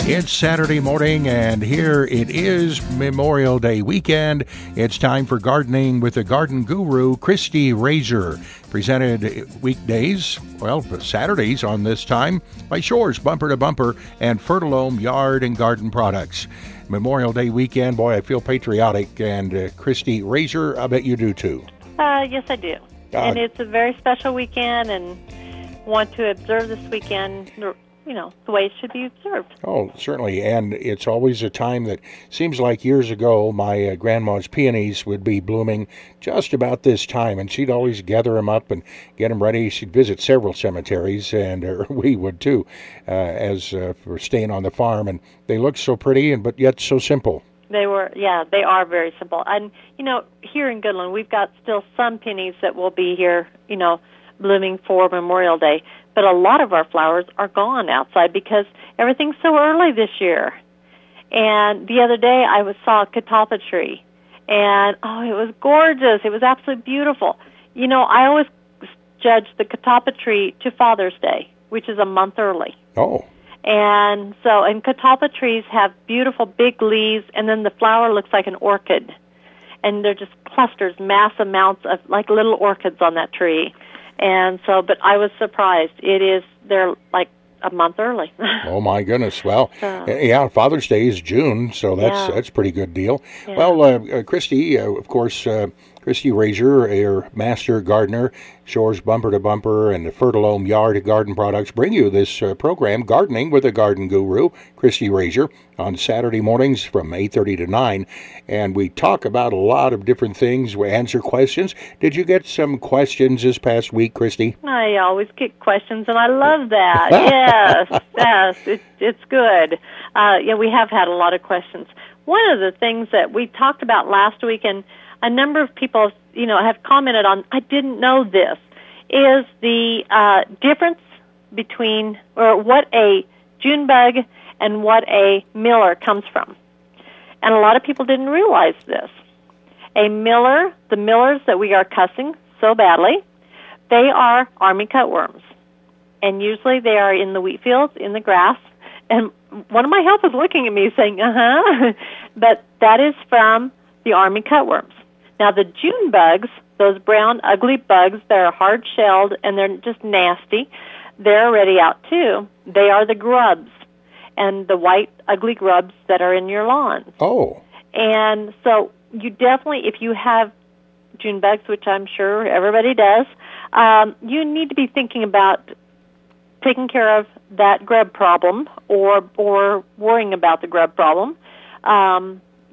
It's Saturday morning, and here it is, Memorial Day weekend. It's time for gardening with the garden guru, Christie Rasure. Presented weekdays, Saturdays on this time, by Shore's Bumper to Bumper and Fertilome Yard and Garden Products. Memorial Day weekend, boy, I feel patriotic, and Christie Rasure, I bet you do too. Yes, I do. And it's a very special weekend, and want to observe this weekend, the way it should be observed. Oh, certainly. And it's always a time that seems like years ago, my grandma's peonies would be blooming just about this time, and she'd always gather them up and get them ready. She'd visit several cemeteries, and we would too, as we're staying on the farm. And they look so pretty, but yet so simple. They are very simple. And, here in Goodland, we've got still some peonies that will be here, blooming for Memorial Day. But a lot of our flowers are gone outside because everything's so early this year. And the other day I saw a catalpa tree, and it was gorgeous. It was absolutely beautiful. I always judge the catalpa tree to Father's Day, which is a month early. Oh. And catalpa trees have beautiful big leaves, and then the flower looks like an orchid. And they're just clusters, mass amounts of like little orchids on that tree. And but I was surprised. They're like a month early. Oh, my goodness. Well, Father's Day is June, so that's a pretty good deal. Yeah. Well, Christie, of course, Christie Rasure, your master gardener, Shore's Bumper to Bumper and the Fertilome Yard and Garden Products bring you this program, Gardening with a Garden Guru, Christie Rasure, on Saturday mornings from 8:30 to 9. And we talk about a lot of different things. We answer questions. Did you get some questions this past week, Christie? I always get questions, and I love that. yes, it's good. We have had a lot of questions. One of the things that we talked about last week, and a number of people, have commented on, I didn't know this, is the difference between, or what a June bug and what a miller comes from. And a lot of people didn't realize this. A miller, the millers that we are cussing so badly, they are army cutworms. And usually they are in the wheat fields, in the grass. And one of my helpers looking at me saying, but that is from the army cutworms. Now, the June bugs, those brown, ugly bugs that are hard-shelled and they're just nasty, they're already out, too. They are the grubs, and the white, ugly grubs that are in your lawns. Oh. And so you definitely, if you have June bugs, which I'm sure everybody does, you need to be thinking about taking care of that grub problem or worrying about the grub problem.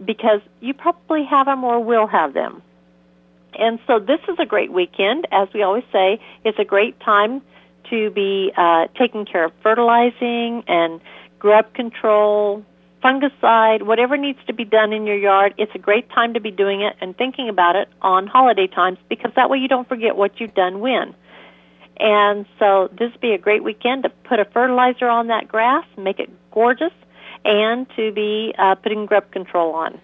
Because you probably have them or will have them. And so this is a great weekend. As we always say, it's a great time to be taking care of fertilizing and grub control, fungicide, whatever needs to be done in your yard. It's a great time to be doing it and thinking about it on holiday times, because that way you don't forget what you've done when. And so this would be a great weekend to put a fertilizer on that grass, make it gorgeous, and to be putting grub control on.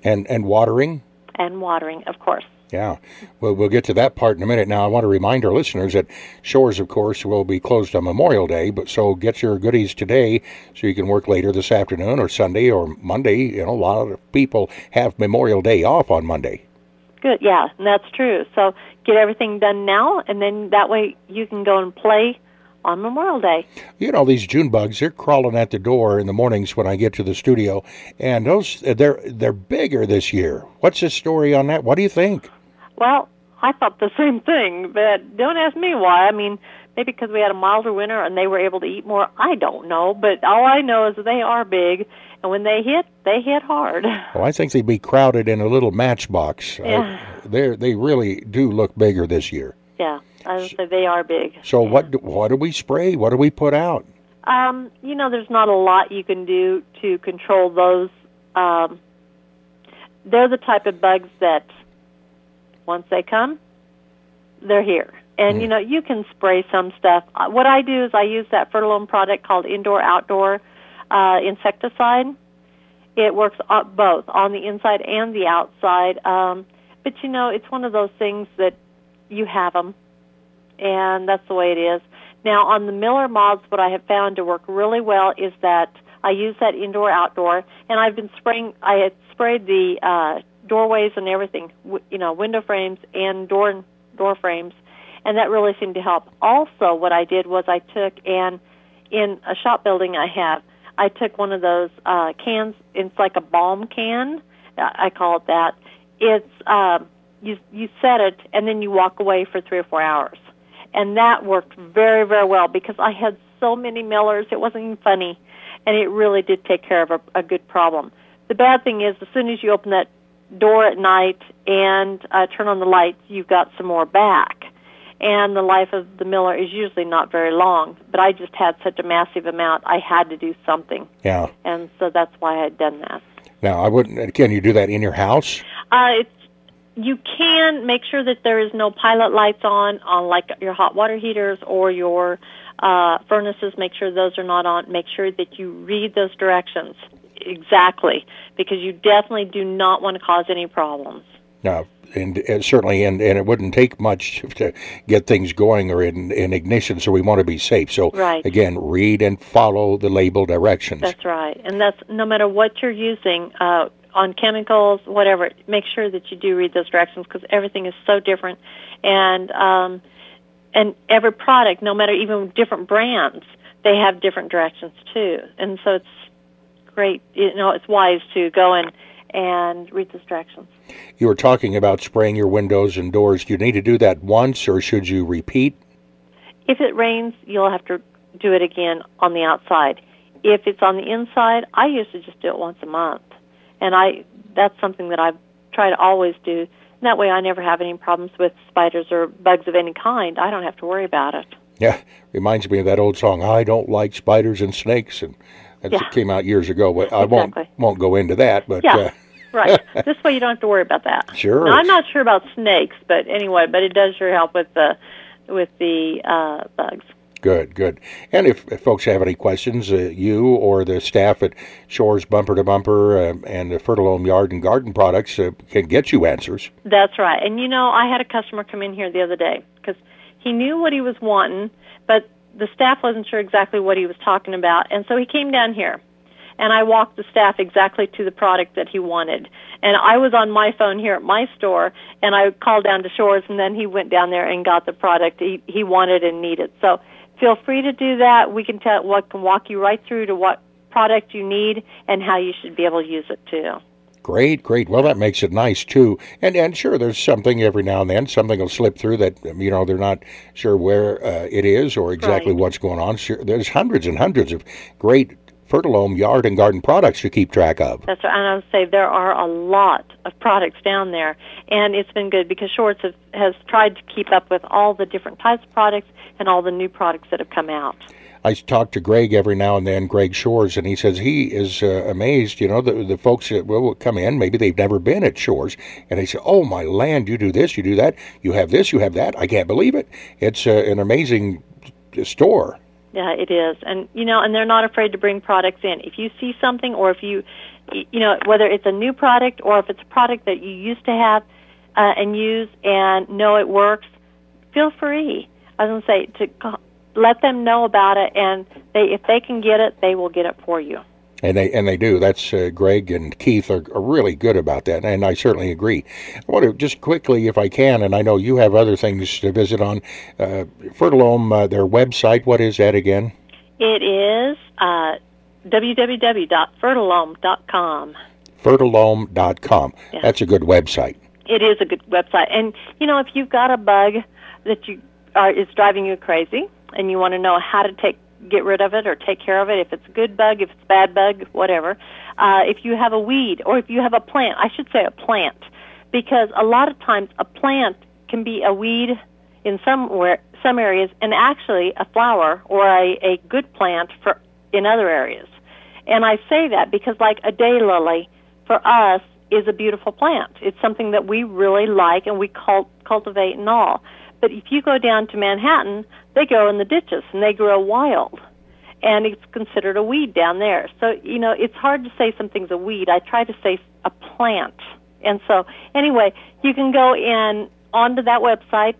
And watering? And watering, of course. Yeah. Well, we'll get to that part in a minute. Now, I want to remind our listeners that Shores, of course, will be closed on Memorial Day, so get your goodies today so you can work later this afternoon or Sunday or Monday. A lot of people have Memorial Day off on Monday. Good, yeah, and that's true. So get everything done now, and then that way you can go and play on Memorial Day. These June bugs, they're crawling at the door in the mornings when I get to the studio, and they're bigger this year. What's the story on that? What do you think? Well, I thought the same thing, but don't ask me why. I mean, maybe because we had a milder winter and they were able to eat more. I don't know, but all I know is that they are big, and when they hit hard. Well, I think they'd be crowded in a little matchbox. Yeah. They really do look bigger this year. Yeah. I would say they are big. So what do we spray? What do we put out? There's not a lot you can do to control those. They're the type of bugs that once they come, they're here. And, you can spray some stuff. What I do is I use that Fertilome product called Indoor-Outdoor insecticide. It works both on the inside and the outside. But, it's one of those things that you have them. And that's the way it is. Now, on the Miller moths, what I have found to work really well is that I use that indoor-outdoor, and I've been spraying. I had sprayed the doorways and everything, window frames and door frames, and that really seemed to help. Also, what I did was I took, and in a shop building I took one of those cans. It's like a balm can. I call it that. It's you set it, and then you walk away for 3 or 4 hours. And that worked very, very well because I had so many Millers. It wasn't even funny, and it really did take care of a good problem. The bad thing is as soon as you open that door at night and turn on the lights, you've got some more back. And the life of the Miller is usually not very long, but I just had such a massive amount, I had to do something. Yeah. And so that's why I had done that. Now, can you do that in your house? You can make sure that there is no pilot lights on like your hot water heaters or your furnaces. Make sure those are not on. Make sure that you read those directions exactly, because you definitely do not want to cause any problems. No, and certainly, and it wouldn't take much to get things going or in ignition, so we want to be safe. So, right. Again, read and follow the label directions. That's right, and that's no matter what you're using, on chemicals, whatever, make sure that you do read those directions because everything is so different. And every product, no matter even different brands, they have different directions too. And so it's great, it's wise to go and read those directions. You were talking about spraying your windows and doors. Do you need to do that once, or should you repeat? If it rains, you'll have to do it again on the outside. If it's on the inside, I usually just do it once a month. And that's something that I try to always do. And that way I never have any problems with spiders or bugs of any kind. I don't have to worry about it. Yeah, reminds me of that old song, I don't like spiders and snakes. And that came out years ago. But I won't go into that. But right. This way you don't have to worry about that. Sure. Now, I'm not sure about snakes, but anyway, it does sure help with the bugs. Good. And if folks have any questions, you or the staff at Shores Bumper to Bumper and the Fertilome Yard and Garden Products can get you answers. That's right. And, I had a customer come in here the other day because he knew what he was wanting, but the staff wasn't sure exactly what he was talking about. And so he came down here, and I walked the staff exactly to the product that he wanted. And I was on my phone here at my store, and I called down to Shores, and then he went down there and got the product he wanted and needed. So feel free to do that. We can walk you right through to what product you need and how you should be able to use it too. Great. Well, that makes it nice too. And sure, there's something every now and then. Something will slip through that they're not sure where it is or exactly what's going on. Sure, there's hundreds and hundreds of great Fertilome Yard and Garden products to keep track of. That's right. And I would say there are a lot of products down there, and it's been good because Shores has tried to keep up with all the different types of products and all the new products that have come out. I talk to Greg every now and then, Greg Shores, and he says he is amazed, the folks that will come in, maybe they've never been at Shores, and they say, oh, my land, you do this, you do that, you have this, you have that, I can't believe it. It's an amazing store. Yeah, it is. And, and they're not afraid to bring products in. If you see something or if you, whether it's a new product or if it's a product that you used to have and use and know it works, feel free. I was going to say, to let them know about it, and if they can get it, they will get it for you. And they do. That's Greg and Keith are really good about that, and I certainly agree. I want to just quickly, if I can, and I know you have other things to visit on, Fertilome, their website, what is that again? It is www.fertilome.com. Fertilome.com. Yeah. That's a good website. It is a good website. And, if you've got a bug that is driving you crazy, and you want to know how to get rid of it or take care of it, if it's a good bug, if it's a bad bug, whatever. If you have a weed or if you have a plant, I should say a plant, because a lot of times a plant can be a weed in some areas and actually a flower or a good plant in other areas. And I say that because like a daylily for us is a beautiful plant. It's something that we really like and we cultivate and all. But if you go down to Manhattan, they grow in the ditches, and they grow wild. And it's considered a weed down there. So, it's hard to say something's a weed. I try to say a plant. And so, anyway, you can go onto that website,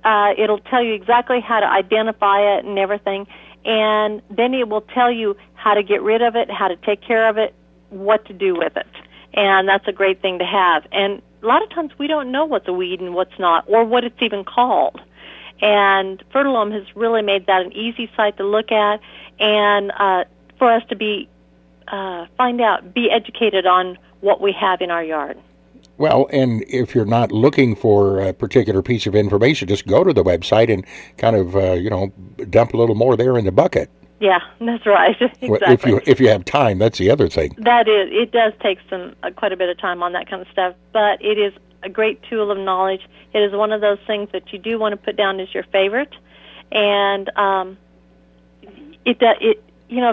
It'll tell you exactly how to identify it and everything. And then it will tell you how to get rid of it, how to take care of it, what to do with it. And that's a great thing to have. And a lot of times we don't know what's a weed and what's not, or what it's even called. And Fertilome has really made that an easy site to look at, and for us to be educated on what we have in our yard. Well, and if you're not looking for a particular piece of information, just go to the website and kind of, dump a little more there in the bucket. Yeah, that's right. Exactly. If you have time, that's the other thing. That is, it does take quite a bit of time on that kind of stuff, but it is a great tool of knowledge. It is one of those things that you do want to put down as your favorite, and if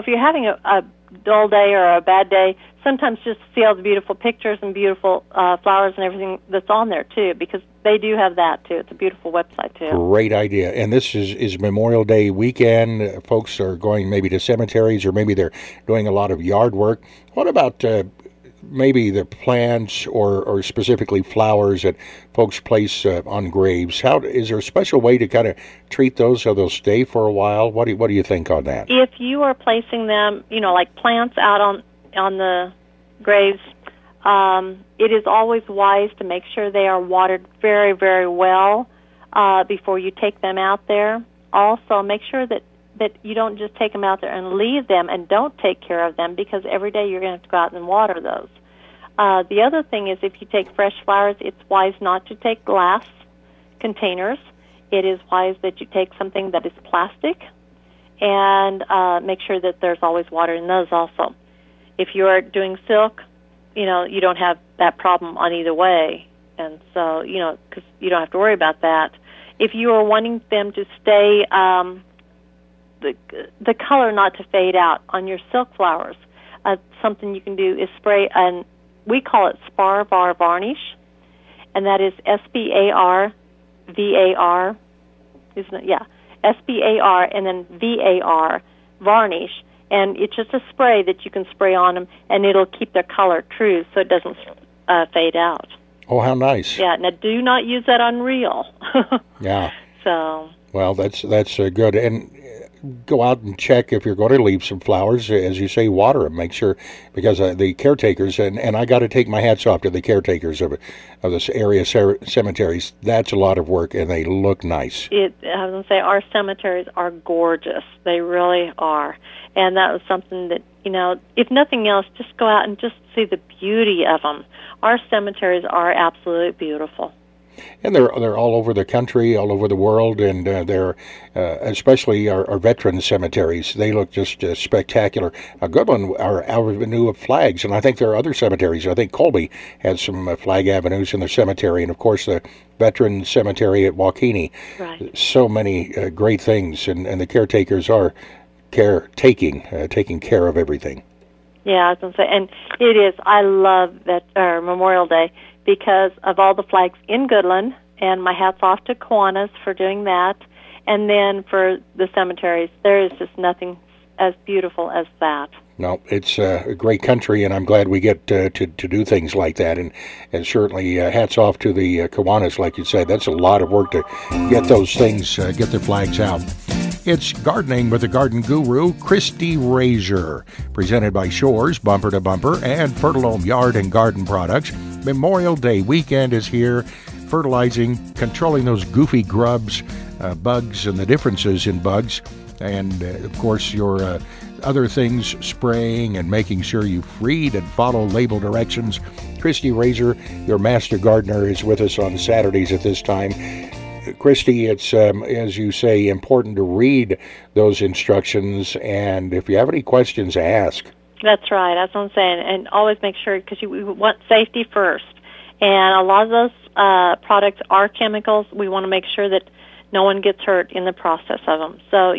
you're having a dull day or a bad day, sometimes just see all the beautiful pictures and beautiful flowers and everything that's on there too, because they do have that too. It's a beautiful website too. Great idea. And this is Memorial Day weekend. Folks are going maybe to cemeteries, or maybe they're doing a lot of yard work. What about maybe the plants or specifically flowers that folks place on graves? Is there a special way to kind of treat those so they'll stay for a while? What do you think on that? If you are placing them, like plants out on the graves, it is always wise to make sure they are watered very, very well before you take them out there. Also, make sure that you don't just take them out there and leave them and don't take care of them, because every day you're going to have to go out and water those. The other thing is, if you take fresh flowers, it's wise not to take glass containers. It is wise that you take something that is plastic, and make sure that there's always water in those also. If you're doing silk, you don't have that problem on either way, and so, because you don't have to worry about that. If you are wanting them to stay, the color not to fade out on your silk flowers, something you can do is spray, and we call it Spar-Var varnish, and that is S-P-A-R-V-A-R, isn't it? Yeah, S-P-A-R and then V-A-R, varnish. And it's just a spray that you can spray on them, and it'll keep their color true so it doesn't fade out. Oh, how nice. Yeah, now do not use that on real. Yeah. So. Well, that's good. And go out and check if you're going to leave some flowers. As you say, water them. Make sure, because the caretakers, and I got to take my hats off to the caretakers of this area cemeteries. That's a lot of work, and they look nice. I was going to say, our cemeteries are gorgeous. They really are. And that was something that, if nothing else, just go out and just see the beauty of them. Our cemeteries are absolutely beautiful. And they're all over the country, all over the world, and they're especially our veteran cemeteries. They look just spectacular. A good one, our Avenue of Flags, and I think there are other cemeteries. I think Colby has some flag avenues in their cemetery, and of course the veteran cemetery at Waukene. Right. So many great things, and the caretakers are taking care of everything. Yeah, I was going to say, and it is. I love that Memorial Day, because of all the flags in Goodland, and my hat's off to Kiwanis for doing that. And then for the cemeteries, there is just nothing as beautiful as that. No, it's a great country, and I'm glad we get to do things like that. And certainly hats off to the Kiwanis, like you said. That's a lot of work to get those things, get their flags out. It's Gardening with the Garden Guru, Christie Rasure, presented by Shores, Bumper to Bumper, and Fertilome Yard and Garden Products. Memorial Day weekend is here, fertilizing, controlling those goofy grubs, bugs, and the differences in bugs, and, of course, your other things, spraying and making sure you read and follow label directions. Christie Rasure, your master gardener, is with us on Saturdays at this time. Christie, it's, as you say, important to read those instructions, and if you have any questions, ask. That's right. That's what I'm saying. And always make sure, because we want safety first. And a lot of those products are chemicals. We want to make sure that no one gets hurt in the process of them, so,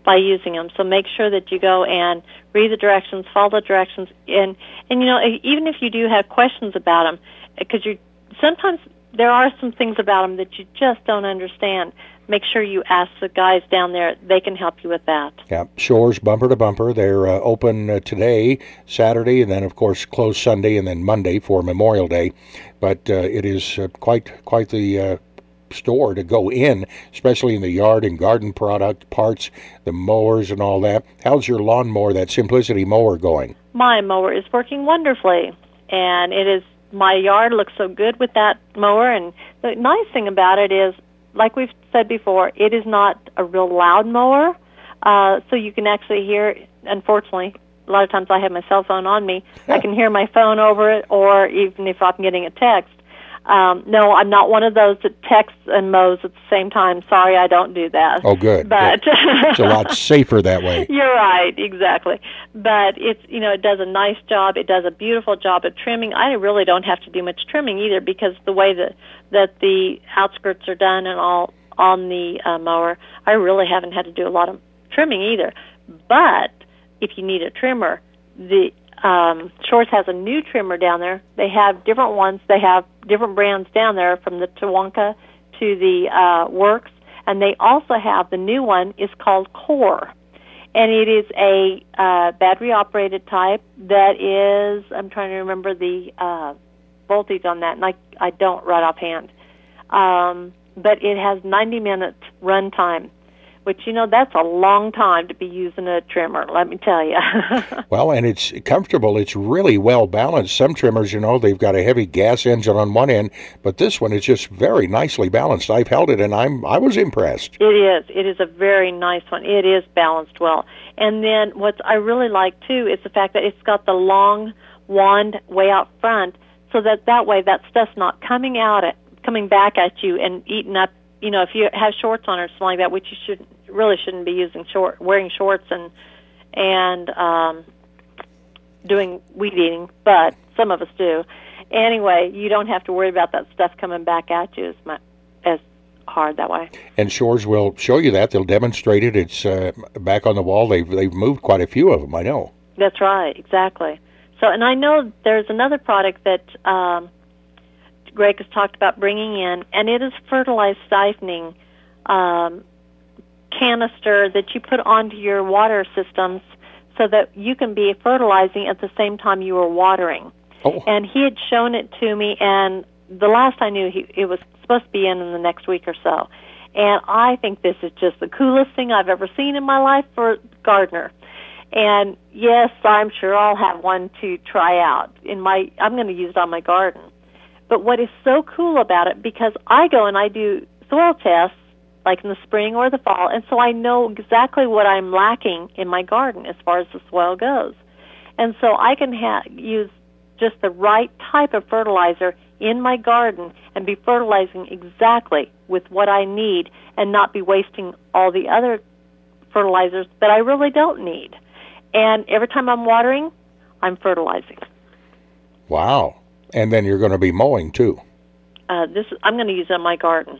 by using them. So make sure that you go and read the directions, follow the directions, and even if you do have questions about them, because sometimes there are some things about them that you just don't understand. Make sure you ask the guys down there. They can help you with that. Yeah, Shores, Bumper to Bumper. They're open today, Saturday, and then, of course, closed Sunday and then Monday for Memorial Day. But it is quite the store to go in, especially in the yard and garden product parts, the mowers and all that. How's your lawnmower, that Simplicity mower, going? My mower is working wonderfully, and it is. My yard looks so good with that mower, and the nice thing about it is, like we've said before, it is not a real loud mower, so you can actually hear, unfortunately, a lot of times I have my cell phone on me. I can hear my phone over it, or even if I'm getting a text. No, I'm not one of those that texts and mows at the same time. Sorry, I don't do that. Oh, good. But it's a lot safer that way. You're right, exactly. But it's, it does a nice job. It does a beautiful job of trimming. I really don't have to do much trimming either, because the way that the outskirts are done and all on the mower, I really haven't had to do a lot of trimming either. But if you need a trimmer, the Shores has a new trimmer down there. They have different ones. They have different brands down there, from the Tawonka to the Works, and they also have the new one is called Core, and it is a battery-operated type that is, I'm trying to remember the voltage on that, and I don't right offhand, but it has 90 minutes run time, which, that's a long time to be using a trimmer, let me tell you. Well, and it's comfortable. It's really well balanced. Some trimmers, they've got a heavy gas engine on one end, but this one is just very nicely balanced. I've held it, and I was impressed. It is. It is a very nice one. It is balanced well. And then what I really like, too, is the fact that it's got the long wand way out front, so that way that stuff's not coming back at you and eating up. If you have shorts on or something like that, which you really shouldn't be wearing shorts and doing weed eating, but some of us do. Anyway, you don't have to worry about that stuff coming back at you as hard that way. And Shores will show you that. They'll demonstrate it. It's back on the wall. They've moved quite a few of them, I know. That's right, exactly. So, and I know there's another product that Greg has talked about bringing in, and it is fertilized siphoning canister that you put onto your water systems so that you can be fertilizing at the same time you are watering. Oh. And he had shown it to me, and the last I knew, it was supposed to be in the next week or so. And I think this is just the coolest thing I've ever seen in my life for a gardener. And yes, I'm sure I'll have one to try out. I'm going to use it on my garden. But what is so cool about it, because I go and I do soil tests, like in the spring or the fall, and so I know exactly what I'm lacking in my garden as far as the soil goes. And so I can use just the right type of fertilizer in my garden and be fertilizing exactly with what I need and not be wasting all the other fertilizers that I really don't need. And every time I'm watering, I'm fertilizing. Wow. And then you're going to be mowing, too. I'm going to use it in my garden.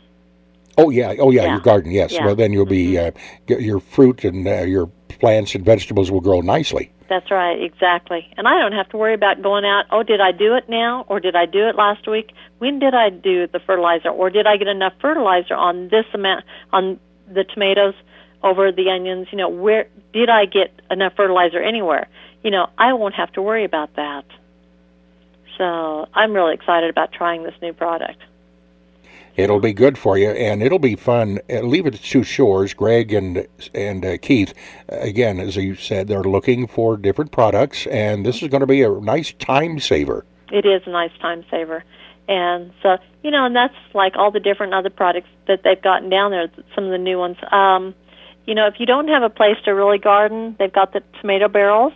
Oh, yeah, your garden, yes. Yeah. Well, then you'll be, your fruit and your plants and vegetables will grow nicely. That's right, exactly. And I don't have to worry about going out, did I do it now, or did I do it last week? When did I do the fertilizer, or did I get enough fertilizer on this amount, on the tomatoes over the onions? Where did I get enough fertilizer anywhere? I won't have to worry about that. So I'm really excited about trying this new product. It'll be good for you, and it'll be fun. Leave it to Shores, Greg and Keith. Again, as you said, they're looking for different products, and this is going to be a nice time saver. It is a nice time saver. And so, and that's like all the different other products that they've gotten down there, some of the new ones. If you don't have a place to really garden, they've got the tomato barrels.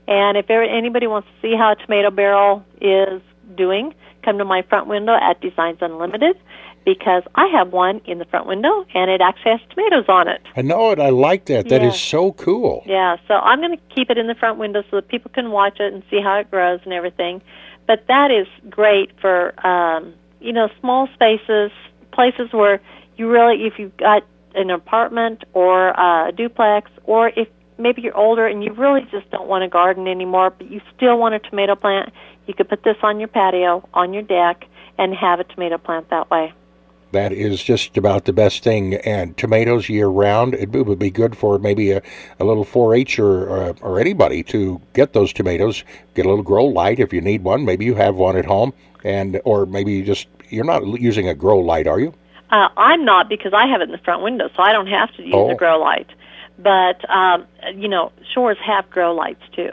And if anybody wants to see how a tomato barrel is doing, come to my front window at Designs Unlimited, because I have one in the front window, and it actually has tomatoes on it. I know it. I like that. That is so cool. Yeah, so I'm going to keep it in the front window so that people can watch it and see how it grows and everything. But that is great for, small spaces, places where if you've got an apartment or a duplex, or if maybe you're older and you really just don't want to garden anymore, but you still want a tomato plant, you could put this on your patio, on your deck, and have a tomato plant that way. That is just about the best thing. And tomatoes year-round, it would be good for maybe a little 4-H or anybody to get those tomatoes. Get a little grow light if you need one. Maybe you have one at home, or maybe you're not using a grow light, are you? I'm not, because I have it in the front window, so I don't have to use a grow light. But, Shores have grow lights, too.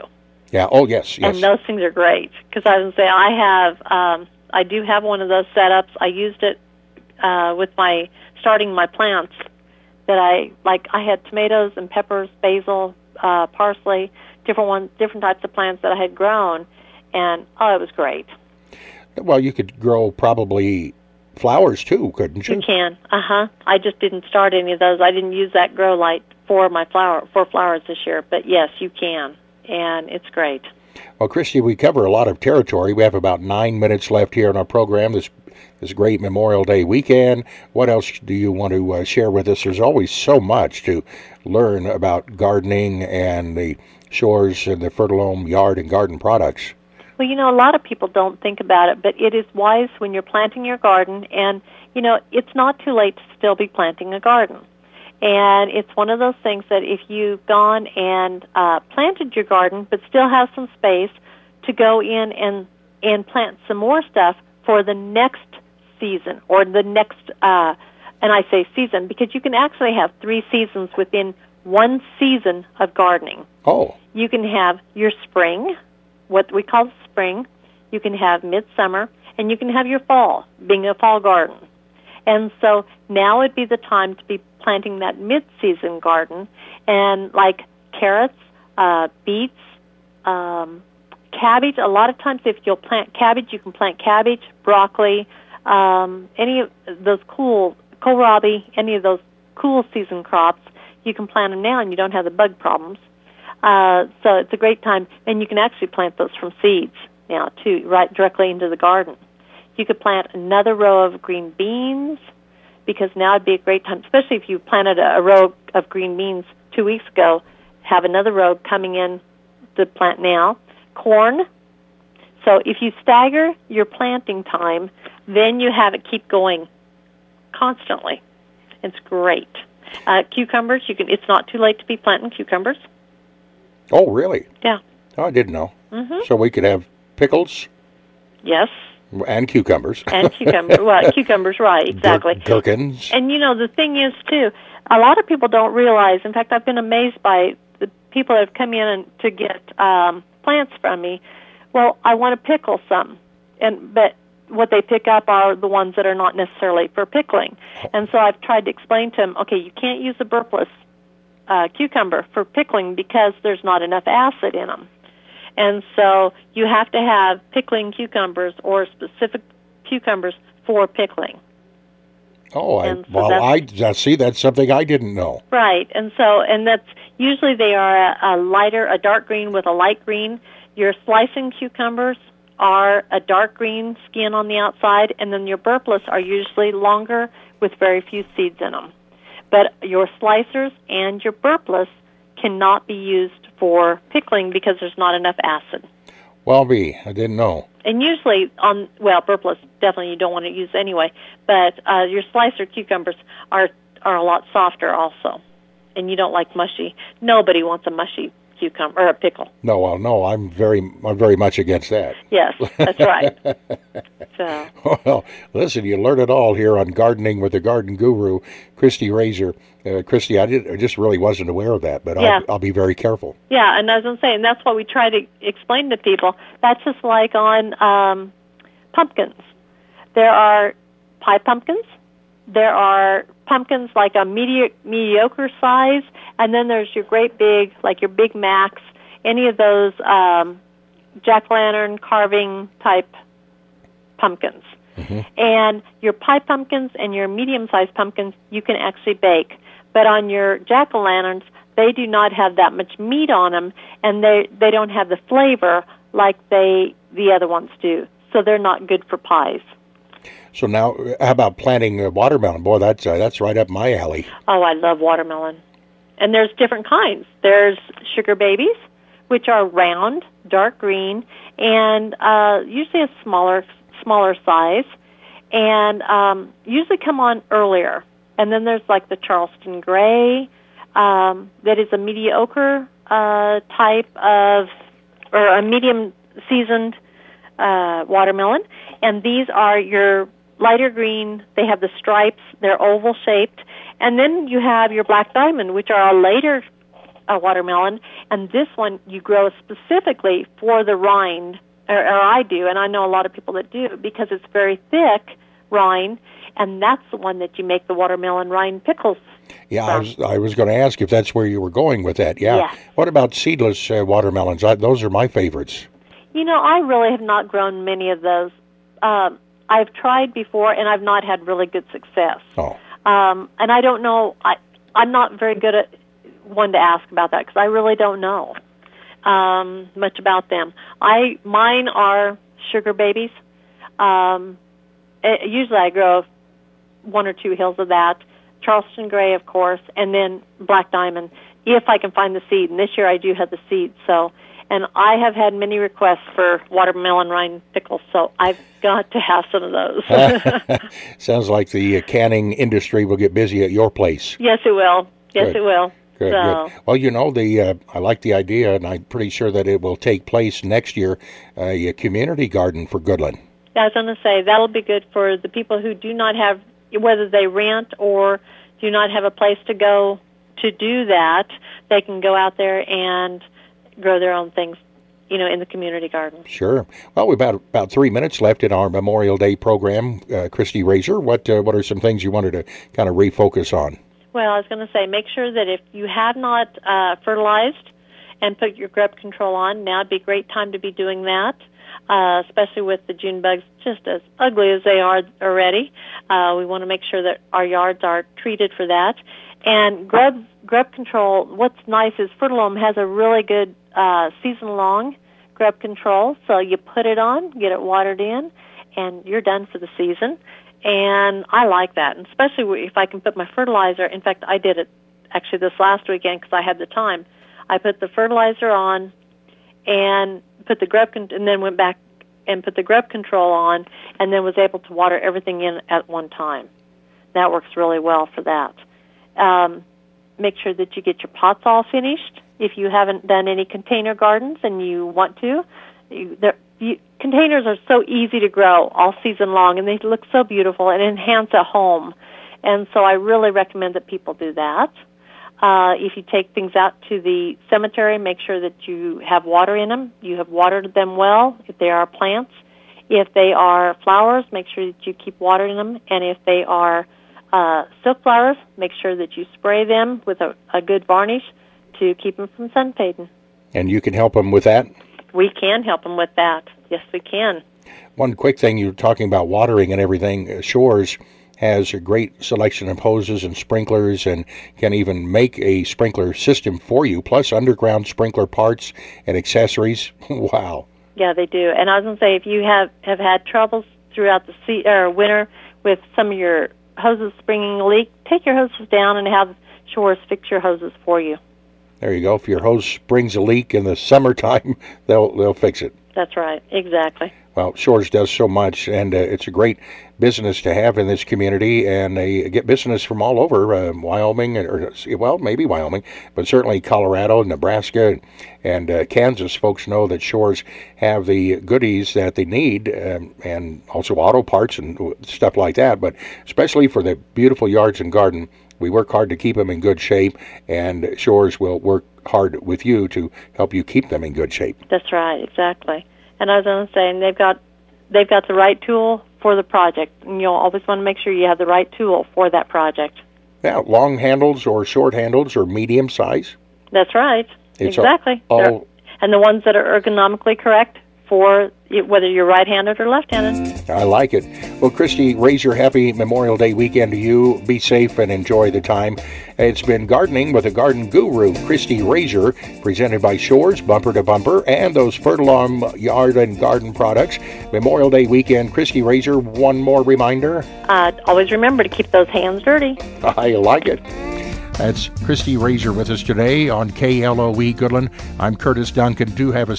Yeah, yes. And those things are great, because I was going to say, I do have one of those setups. I used it with starting my plants that I had tomatoes and peppers, basil, parsley, different types of plants that I had grown, and, it was great. Well, you could grow probably flowers, too, couldn't you? You can, I just didn't start any of those. I didn't use that grow light for flowers this year, but yes, you can, and it's great. Well, Christie, we cover a lot of territory. We have about 9 minutes left here in our program this great Memorial Day weekend. What else do you want to share with us? There's always so much to learn about gardening and the Shores and the Fertile Home Yard and Garden products. Well, a lot of people don't think about it, but it is wise when you're planting your garden, and, it's not too late to still be planting a garden. And it's one of those things that if you've gone and planted your garden but still have some space to go in and plant some more stuff for the next season or the next, and I say season because you can actually have 3 seasons within one season of gardening. Oh. You can have your spring, what we call spring. You can have midsummer, and you can have your fall, being a fall garden. And so now would be the time to be planting that mid-season garden, and like carrots, beets, cabbage. A lot of times if you'll plant cabbage, you can plant cabbage, broccoli, any of those kohlrabi, any of those cool season crops. You can plant them now and you don't have the bug problems. So it's a great time, and you can actually plant those from seeds now too, right directly into the garden. You could plant another row of green beans, because now would be a great time, especially if you planted a row of green beans 2 weeks ago, have another row coming in to plant now. Corn. So if you stagger your planting time, then you have it keep going constantly. It's great. Cucumbers, it's not too late to be planting cucumbers. Oh, really? Yeah. Oh, I didn't know. Mm-hmm. So we could have pickles? Yes. And cucumbers. And cucumbers. Well, cucumbers, right, exactly. Gherkins. And, the thing is, too, a lot of people don't realize, in fact, I've been amazed by the people that have come in to get plants from me. Well, I want to pickle some, but what they pick up are the ones that are not necessarily for pickling. And so I've tried to explain to them, okay, you can't use a burpless cucumber for pickling because there's not enough acid in them. And so you have to have pickling cucumbers or specific cucumbers for pickling. Oh, I see. That's something I didn't know. Right, and that's usually they are a dark green with a light green. Your slicing cucumbers are a dark green skin on the outside, and then your burpless are usually longer with very few seeds in them. But your slicers and your burpless cannot be used for pickling because there's not enough acid. Well, I didn't know. And usually burpless definitely you don't want to use anyway, but your slicer cucumbers are a lot softer also, and you don't like mushy. Nobody wants a mushy cucumber or a pickle. No, I'm very much against that. Yes, that's right. So. Well, listen, you learn it all here on Gardening with the Garden Guru, Christie Rasure. Christie, I just really wasn't aware of that, but yeah. I'll be very careful. Yeah, and as I'm saying, that's what we try to explain to people. That's just like on pumpkins. There are pie pumpkins. There are pumpkins like a mediocre size, and then there's your great big, like your Big Macs, any of those jack-o'-lantern carving type pumpkins. Mm-hmm. And your pie pumpkins and your medium-sized pumpkins you can actually bake. But on your jack-o'-lanterns, they do not have that much meat on them, and they don't have the flavor like the other ones do. So they're not good for pies. So now, how about planting watermelon? Boy, that's right up my alley. Oh, I love watermelon. And there's different kinds. There's sugar babies, which are round, dark green, and usually a smaller size, and usually come on earlier. And then there's like the Charleston Gray, that is a mediocre type of, or a medium seasoned watermelon. And these are your lighter green. They have the stripes. They're oval shaped. And then you have your black diamond, which are a later watermelon. And this one you grow specifically for the rind, or I do, and I know a lot of people that do, because it's very thick rind, and that's the one that you make the watermelon rind pickles. Yeah, I was going to ask if that's where you were going with that. Yeah. Yes. What about seedless watermelons? Those are my favorites. You know, I really have not grown many of those. I've tried before, and I've not had really good success. Oh. And I don't know. I'm not very good at one to ask about that because I really don't know much about them. Mine are sugar babies. Usually I grow 1 or 2 hills of that. Charleston Gray, of course, and then Black Diamond, if I can find the seed. And this year I do have the seed. And I have had many requests for watermelon rind pickles, so I've got to have some of those. Sounds like the canning industry will get busy at your place. Yes, it will. Yes, it will. Good, good. Well, you know, I like the idea, and I'm pretty sure that it will take place next year, a community garden for Goodland. I was going to say, that'll be good for the people who do not have, whether they rent or do not have a place to go to do that. They can go out there and grow their own things, you know, in the community garden. Sure. Well, we've about 3 minutes left in our Memorial Day program. Christie Rasure, what are some things you wanted to kind of refocus on? Well, I was going to say, make sure that if you have not fertilized and put your grub control on, now would be a great time to be doing that, especially with the June bugs just as ugly as they are already. We want to make sure that our yards are treated for that. And grub control, what's nice is Fertilome has a really good season-long grub control. So you put it on, get it watered in, and you're done for the season. And I like that, and especially if I can put my fertilizer. In fact, I did it actually this last weekend because I had the time. I put the fertilizer on and put the and then went back and put the grub control on, and then was able to water everything in at one time. That works really well for that. Make sure that you get your pots all finished. If you haven't done any container gardens and you want to, containers are so easy to grow all season long, and they look so beautiful and enhance a home. And so I really recommend that people do that. If you take things out to the cemetery, make sure that you have water in them. You have watered them well if they are plants. If they are flowers, make sure that you keep watering them. And if they are silk flowers, make sure that you spray them with a good varnish to keep them from sun fading. And you can help them with that? We can help them with that. Yes, we can. One quick thing, you were talking about watering and everything. Shores has a great selection of hoses and sprinklers and can even make a sprinkler system for you, plus underground sprinkler parts and accessories. Wow. Yeah, they do. And I was going to say, if you have had troubles throughout the winter with some of your hoses springing a leak, take your hoses down and have Shores fix your hoses for you. There you go. If your hose springs a leak in the summertime, they'll fix it. That's right. Exactly. Well, Shores does so much, and it's a great business to have in this community, and they get business from all over Wyoming, maybe Wyoming, but certainly Colorado, Nebraska, and Kansas. Folks know that Shores have the goodies that they need, and also auto parts and stuff like that, but especially for the beautiful yards and garden, we work hard to keep them in good shape, and Shores will work hard with you to help you keep them in good shape. That's right, exactly. And I was going to say, and they've got the right tool for the project, and you'll always want to make sure you have the right tool for that project. Yeah, long handles or short handles or medium size. That's right, exactly. And the ones that are ergonomically correct for whether you're right-handed or left-handed. I like it. Well, Christie Rasure, happy Memorial Day weekend to you. Be safe and enjoy the time. It's been Gardening with a Garden Guru, Christie Rasure, presented by Shores, Bumper to Bumper, and those Fertilome yard and garden products. Memorial Day weekend, Christie Rasure, one more reminder. Always remember to keep those hands dirty. I like it. That's Christie Rasure with us today on KLOE Goodland. I'm Curtis Duncan. Do have a